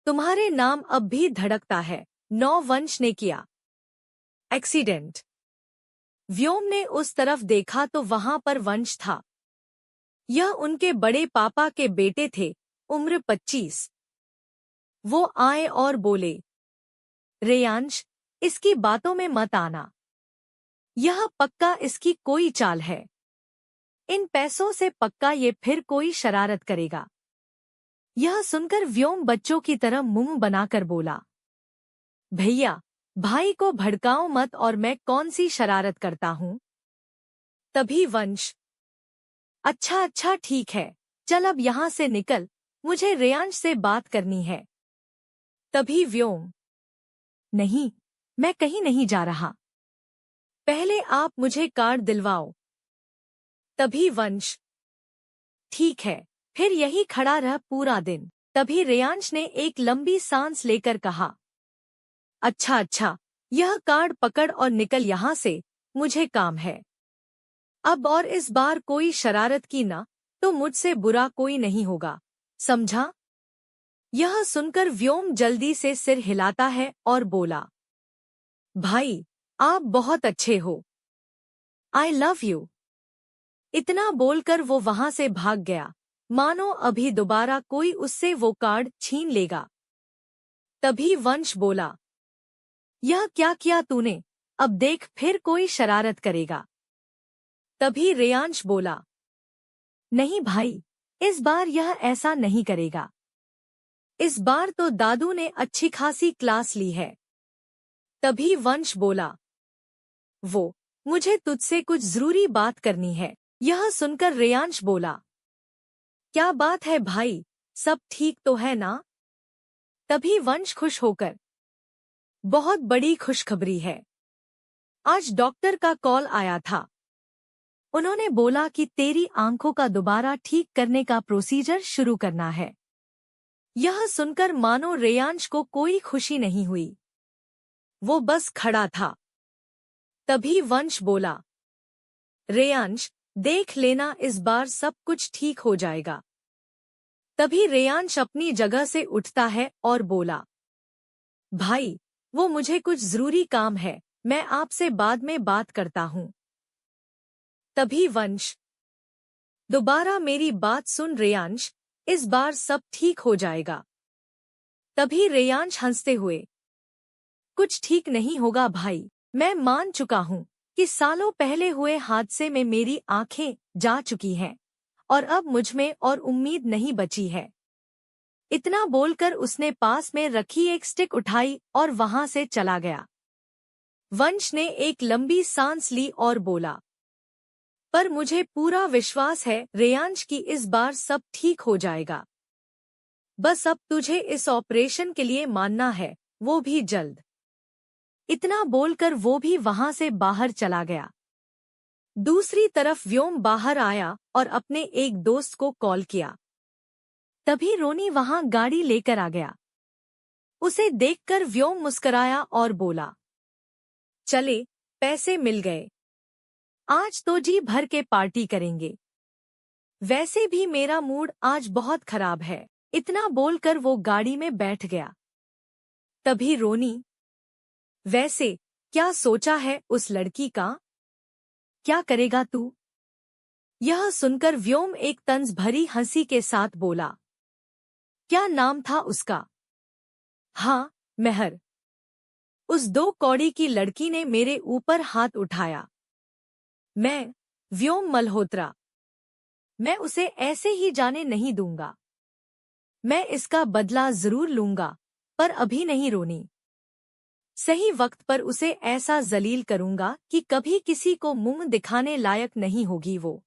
तुम्हारे नाम अब भी धड़कता है। 9 वंश ने किया एक्सीडेंट। व्योम ने उस तरफ देखा तो वहां पर वंश था। यह उनके बड़े पापा के बेटे थे, उम्र 25। वो आए और बोले, रेयांश, इसकी बातों में मत आना। यह पक्का इसकी कोई चाल है। इन पैसों से पक्का ये फिर कोई शरारत करेगा। यह सुनकर व्योम बच्चों की तरह मुंह बनाकर बोला, भैया, भाई को भड़काओ मत, और मैं कौन सी शरारत करता हूँ। तभी वंश, अच्छा अच्छा ठीक है, चल अब यहाँ से निकल, मुझे रेयांश से बात करनी है। तभी व्योम, नहीं, मैं कहीं नहीं जा रहा, पहले आप मुझे कार्ड दिलवाओ। तभी वंश, ठीक है, फिर यही खड़ा रह पूरा दिन। तभी रेयांश ने एक लंबी सांस लेकर कहा, अच्छा अच्छा, यह कार्ड पकड़ और निकल यहाँ से, मुझे काम है। अब और इस बार कोई शरारत की ना, तो मुझसे बुरा कोई नहीं होगा, समझा। यह सुनकर व्योम जल्दी से सिर हिलाता है और बोला, भाई, आप बहुत अच्छे हो, आई लव यू। इतना बोलकर वो वहां से भाग गया, मानो अभी दोबारा कोई उससे वो कार्ड छीन लेगा। तभी वंश बोला, यह क्या किया तूने, अब देख फिर कोई शरारत करेगा। तभी रेयांश बोला, नहीं भाई, इस बार यह ऐसा नहीं करेगा। इस बार तो दादू ने अच्छी खासी क्लास ली है। तभी वंश बोला, वो, मुझे तुझसे कुछ जरूरी बात करनी है। यह सुनकर रेयांश बोला, क्या बात है भाई, सब ठीक तो है ना। तभी वंश खुश होकर, बहुत बड़ी खुशखबरी है, आज डॉक्टर का कॉल आया था। उन्होंने बोला कि तेरी आंखों का दोबारा ठीक करने का प्रोसीजर शुरू करना है। यह सुनकर मानो रेयांश को कोई खुशी नहीं हुई, वो बस खड़ा था। तभी वंश बोला, रेयांश, देख लेना इस बार सब कुछ ठीक हो जाएगा। तभी रेयांश अपनी जगह से उठता है और बोला, भाई, वो मुझे कुछ जरूरी काम है, मैं आपसे बाद में बात करता हूँ। तभी वंश, दोबारा मेरी बात सुन रेयांश, इस बार सब ठीक हो जाएगा। तभी रेयांश हंसते हुए, कुछ ठीक नहीं होगा भाई, मैं मान चुका हूँ कि सालों पहले हुए हादसे में मेरी आंखें जा चुकी हैं, और अब मुझमें और उम्मीद नहीं बची है। इतना बोलकर उसने पास में रखी एक स्टिक उठाई और वहां से चला गया। वंश ने एक लंबी सांस ली और बोला, पर मुझे पूरा विश्वास है रेयांश की इस बार सब ठीक हो जाएगा। बस अब तुझे इस ऑपरेशन के लिए मानना है, वो भी जल्द। इतना बोलकर वो भी वहां से बाहर चला गया। दूसरी तरफ व्योम बाहर आया और अपने एक दोस्त को कॉल किया। तभी रोनी वहां गाड़ी लेकर आ गया। उसे देखकर व्योम मुस्कराया और बोला, चले, पैसे मिल गए, आज तो जी भर के पार्टी करेंगे। वैसे भी मेरा मूड आज बहुत खराब है। इतना बोलकर वो गाड़ी में बैठ गया। तभी रोनी, वैसे क्या सोचा है उस लड़की का, क्या करेगा तू। यह सुनकर व्योम एक तंज भरी हंसी के साथ बोला, क्या नाम था उसका। हाँ, मेहर। उस 2 कौड़ी की लड़की ने मेरे ऊपर हाथ उठाया। मैं, व्योम मल्होत्रा, मैं उसे ऐसे ही जाने नहीं दूंगा। मैं इसका बदला जरूर लूंगा, पर अभी नहीं रोनी। सही वक्त पर उसे ऐसा जलील करूंगा कि कभी किसी को मुंह दिखाने लायक नहीं होगी वो।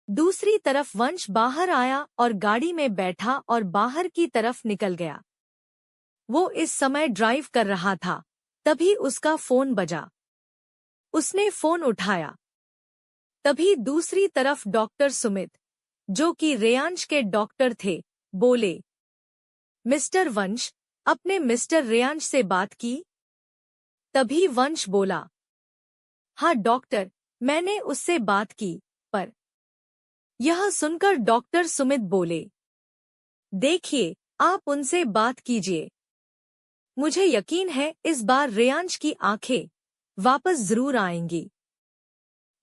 दूसरी तरफ वंश बाहर आया और गाड़ी में बैठा और बाहर की तरफ निकल गया। वो इस समय ड्राइव कर रहा था। तभी उसका फोन बजा। उसने फोन उठाया। तभी दूसरी तरफ डॉक्टर सुमित, जो कि रेयांश के डॉक्टर थे, बोले, मिस्टर वंश, अपने मिस्टर रेयांश से बात की। तभी वंश बोला, हाँ डॉक्टर, मैंने उससे बात की, पर। यह सुनकर डॉक्टर सुमित बोले, देखिए, आप उनसे बात कीजिए। मुझे यकीन है इस बार रेयांश की आंखें वापस जरूर आएंगी।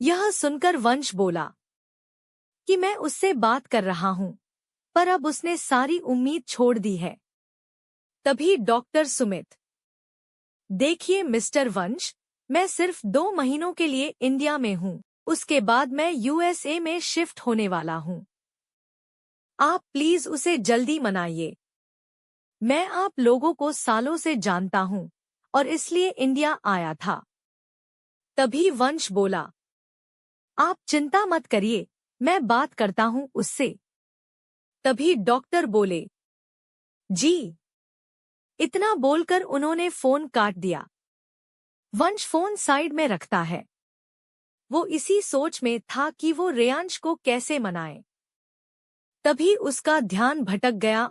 यह सुनकर वंश बोला कि मैं उससे बात कर रहा हूं, पर अब उसने सारी उम्मीद छोड़ दी है। तभी डॉक्टर सुमित, देखिए मिस्टर वंश, मैं सिर्फ 2 महीनों के लिए इंडिया में हूं, उसके बाद मैं यूएसए में शिफ्ट होने वाला हूं। आप प्लीज उसे जल्दी मनाइए। मैं आप लोगों को सालों से जानता हूं और इसलिए इंडिया आया था। तभी वंश बोला, आप चिंता मत करिए, मैं बात करता हूं उससे। तभी डॉक्टर बोले, जी। इतना बोलकर उन्होंने फोन काट दिया। वंश फोन साइड में रखता है। वो इसी सोच में था कि वो रेयांश को कैसे मनाए। तभी उसका ध्यान भटक गया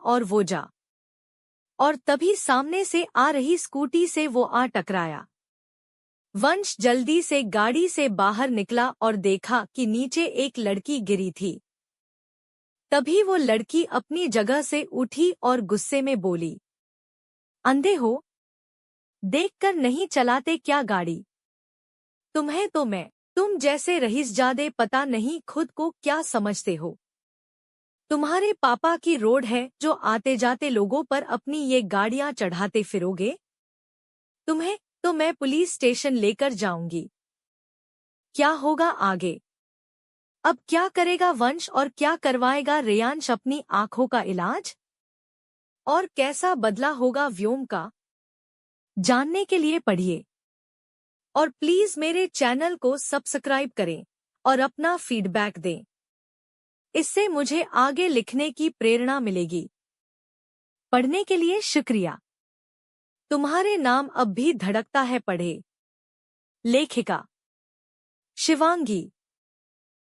और तभी सामने से आ रही स्कूटी से वो आ टकराया। वंश जल्दी से गाड़ी से बाहर निकला और देखा कि नीचे एक लड़की गिरी थी। तभी वो लड़की अपनी जगह से उठी और गुस्से में बोली, अंधे हो? देखकर नहीं चलाते क्या गाड़ी? तुम्हें तो तुम जैसे रईसजादे पता नहीं खुद को क्या समझते हो। तुम्हारे पापा की रोड है जो आते जाते लोगों पर अपनी ये गाड़ियां चढ़ाते फिरोगे? तुम्हें तो मैं पुलिस स्टेशन लेकर जाऊंगी। क्या होगा आगे? अब क्या करेगा वंश और क्या करवाएगा रेयांश अपनी आंखों का इलाज? और कैसा बदला होगा व्योम का? जानने के लिए पढ़िए और प्लीज मेरे चैनल को सब्सक्राइब करें और अपना फीडबैक दें। इससे मुझे आगे लिखने की प्रेरणा मिलेगी। पढ़ने के लिए शुक्रिया। तुम्हारे नाम अब भी धड़कता है पढ़े। लेखिका शिवांगी।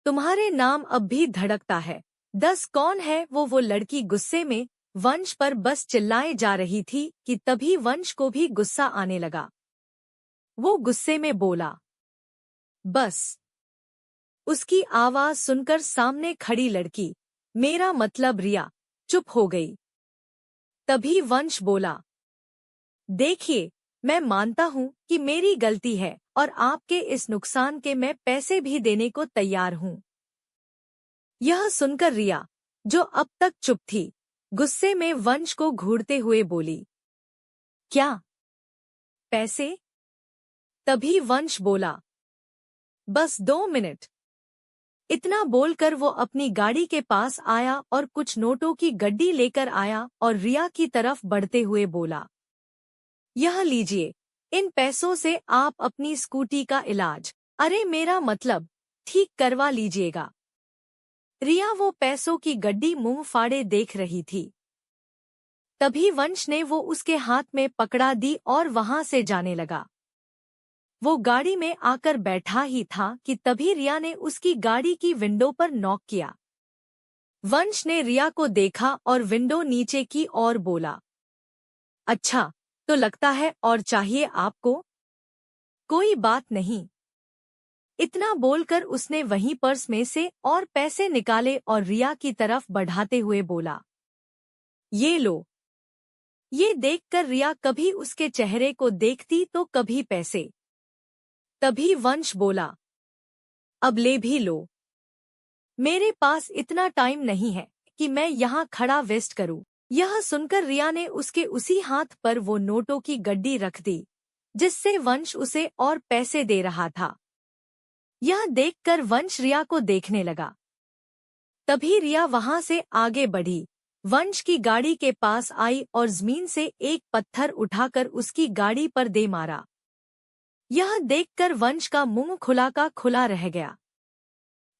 तुम्हारे नाम अब भी धड़कता है 10 कौन है वो लड़की गुस्से में वंश पर बस चिल्लाए जा रही थी कि तभी वंश को भी गुस्सा आने लगा। वो गुस्से में बोला, बस। उसकी आवाज सुनकर सामने खड़ी लड़की, मेरा मतलब रिया, चुप हो गई। तभी वंश बोला, देखिए, मैं मानता हूँ कि मेरी गलती है और आपके इस नुकसान के मैं पैसे भी देने को तैयार हूँ। यह सुनकर रिया, जो अब तक चुप थी, गुस्से में वंश को घूरते हुए बोली, क्या पैसे? तभी वंश बोला, बस 2 मिनट। इतना बोलकर वो अपनी गाड़ी के पास आया और कुछ नोटों की गड्डी लेकर आया और रिया की तरफ बढ़ते हुए बोला, यह लीजिए, इन पैसों से आप अपनी स्कूटी का इलाज, अरे मेरा मतलब, ठीक करवा लीजिएगा। रिया वो पैसों की गड्डी मुंह फाड़े देख रही थी। तभी वंश ने वो उसके हाथ में पकड़ा दी और वहां से जाने लगा। वो गाड़ी में आकर बैठा ही था कि तभी रिया ने उसकी गाड़ी की विंडो पर नॉक किया। वंश ने रिया को देखा और विंडो नीचे की और बोला, अच्छा, तो लगता है और चाहिए आपको? कोई बात नहीं। इतना बोलकर उसने वहीं पर्स में से और पैसे निकाले और रिया की तरफ बढ़ाते हुए बोला, ये लो। ये देखकर रिया कभी उसके चेहरे को देखती तो कभी पैसे। तभी वंश बोला, अब ले भी लो। मेरे पास इतना टाइम नहीं है कि मैं यहाँ खड़ा वेस्ट करूँ। यह सुनकर रिया ने उसके उसी हाथ पर वो नोटों की गड्डी रख दी, जिससे वंश उसे और पैसे दे रहा था। यह देखकर वंश रिया को देखने लगा। तभी रिया वहां से आगे बढ़ी, वंश की गाड़ी के पास आई और जमीन से एक पत्थर उठाकर उसकी गाड़ी पर दे मारा। यह देखकर वंश का मुंह खुला का खुला रह गया।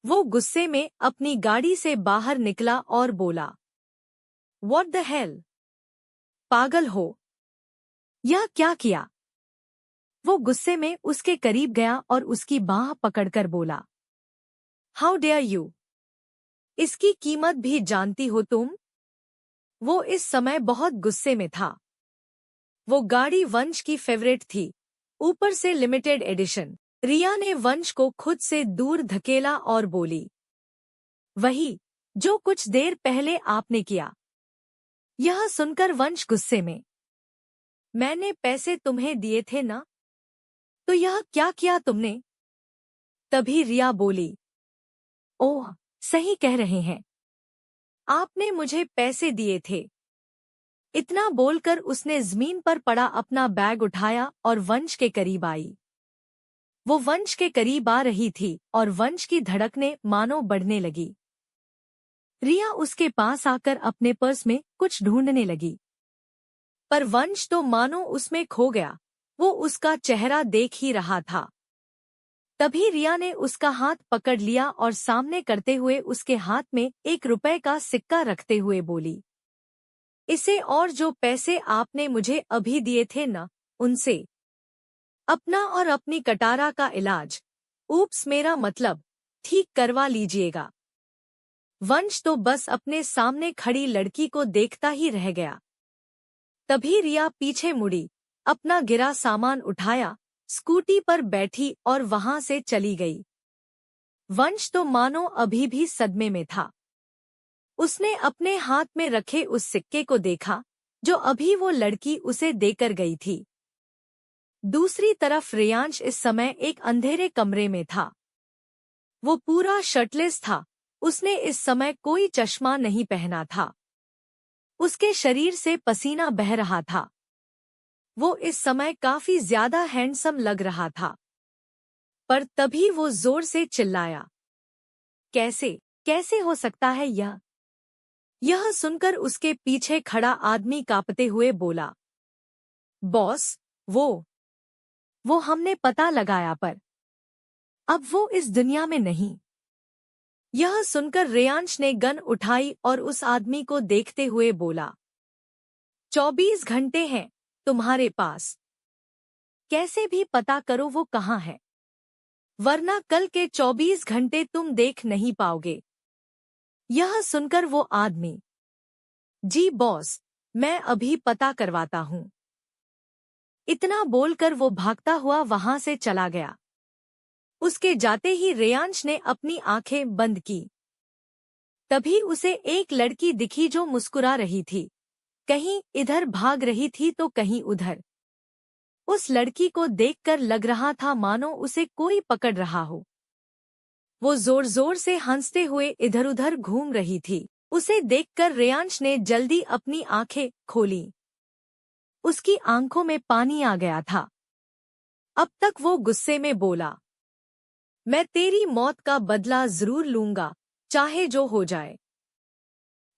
वो गुस्से में अपनी गाड़ी से बाहर निकला और बोला, व्हाट द हेल? पागल हो? यह क्या किया? वो गुस्से में उसके करीब गया और उसकी बाह पकड़कर बोला, हाउ डेयर यू? इसकी कीमत भी जानती हो तुम? वो इस समय बहुत गुस्से में था। वो गाड़ी वंश की फेवरेट थी, ऊपर से लिमिटेड एडिशन। रिया ने वंश को खुद से दूर धकेला और बोली, वही जो कुछ देर पहले आपने किया। यह सुनकर वंश गुस्से में, मैंने पैसे तुम्हें दिए थे ना, तो यह क्या किया तुमने? तभी रिया बोली, ओह, सही कह रहे हैं, आपने मुझे पैसे दिए थे। इतना बोलकर उसने जमीन पर पड़ा अपना बैग उठाया और वंश के करीब आई। वो वंश के करीब आ रही थी और वंश की धड़कनें मानो बढ़ने लगी। रिया उसके पास आकर अपने पर्स में कुछ ढूंढने लगी, पर वंश तो मानो उसमें खो गया। वो उसका चेहरा देख ही रहा था। तभी रिया ने उसका हाथ पकड़ लिया और सामने करते हुए उसके हाथ में 1 रुपए का सिक्का रखते हुए बोली, इसे और जो पैसे आपने मुझे अभी दिए थे न, उनसे अपना और अपनी कटारा का इलाज, ऊप्स मेरा मतलब, ठीक करवा लीजिएगा। वंश तो बस अपने सामने खड़ी लड़की को देखता ही रह गया। तभी रिया पीछे मुड़ी, अपना गिरा सामान उठाया, स्कूटी पर बैठी और वहां से चली गई। वंश तो मानो अभी भी सदमे में था। उसने अपने हाथ में रखे उस सिक्के को देखा जो अभी वो लड़की उसे देकर गई थी। दूसरी तरफ रेयांश इस समय एक अंधेरे कमरे में था। वो पूरा शर्टलेस था। उसने इस समय कोई चश्मा नहीं पहना था। उसके शरीर से पसीना बह रहा था। वो इस समय काफी ज्यादा हैंडसम लग रहा था। पर तभी वो जोर से चिल्लाया, कैसे कैसे हो सकता है यह? यह सुनकर उसके पीछे खड़ा आदमी कांपते हुए बोला, बॉस, वो हमने पता लगाया, पर अब वो इस दुनिया में नहीं। यह सुनकर रेयांश ने गन उठाई और उस आदमी को देखते हुए बोला, 24 घंटे हैं तुम्हारे पास, कैसे भी पता करो वो कहाँ है, वरना कल के 24 घंटे तुम देख नहीं पाओगे। यह सुनकर वो आदमी, जी बॉस, मैं अभी पता करवाता हूँ। इतना बोलकर वो भागता हुआ वहां से चला गया। उसके जाते ही रेयांश ने अपनी आंखें बंद की। तभी उसे एक लड़की दिखी जो मुस्कुरा रही थी, कहीं इधर भाग रही थी तो कहीं उधर। उस लड़की को देखकर लग रहा था मानो उसे कोई पकड़ रहा हो। वो जोर जोर से हंसते हुए इधर उधर घूम रही थी। उसे देखकर रेयांश ने जल्दी अपनी आंखें खोली। उसकी आंखों में पानी आ गया था। अब तक वो गुस्से में बोला, मैं तेरी मौत का बदला जरूर लूंगा, चाहे जो हो जाए।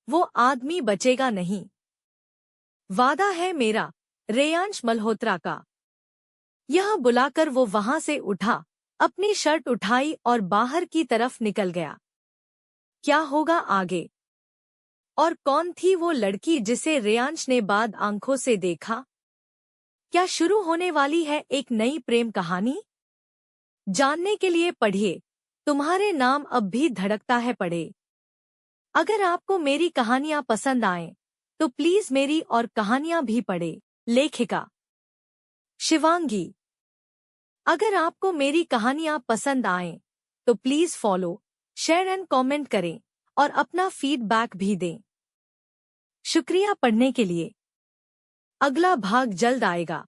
वो आदमी बचेगा नहीं, वादा है मेरा, रेयांश मल्होत्रा का। यह बुलाकर वो वहां से उठा, अपनी शर्ट उठाई और बाहर की तरफ निकल गया। क्या होगा आगे? और कौन थी वो लड़की जिसे रेयांश ने बाद आंखों से देखा? क्या शुरू होने वाली है एक नई प्रेम कहानी? जानने के लिए पढ़िए तुम्हारे नाम अब भी धड़कता है पढ़े। अगर आपको मेरी कहानियां पसंद आएं, तो प्लीज मेरी और कहानियां भी पढ़े। लेखिका शिवांगी। अगर आपको मेरी कहानियां पसंद आएं, तो please follow, share and comment करें और अपना फीडबैक भी दें। शुक्रिया पढ़ने के लिए। अगला भाग जल्द आएगा।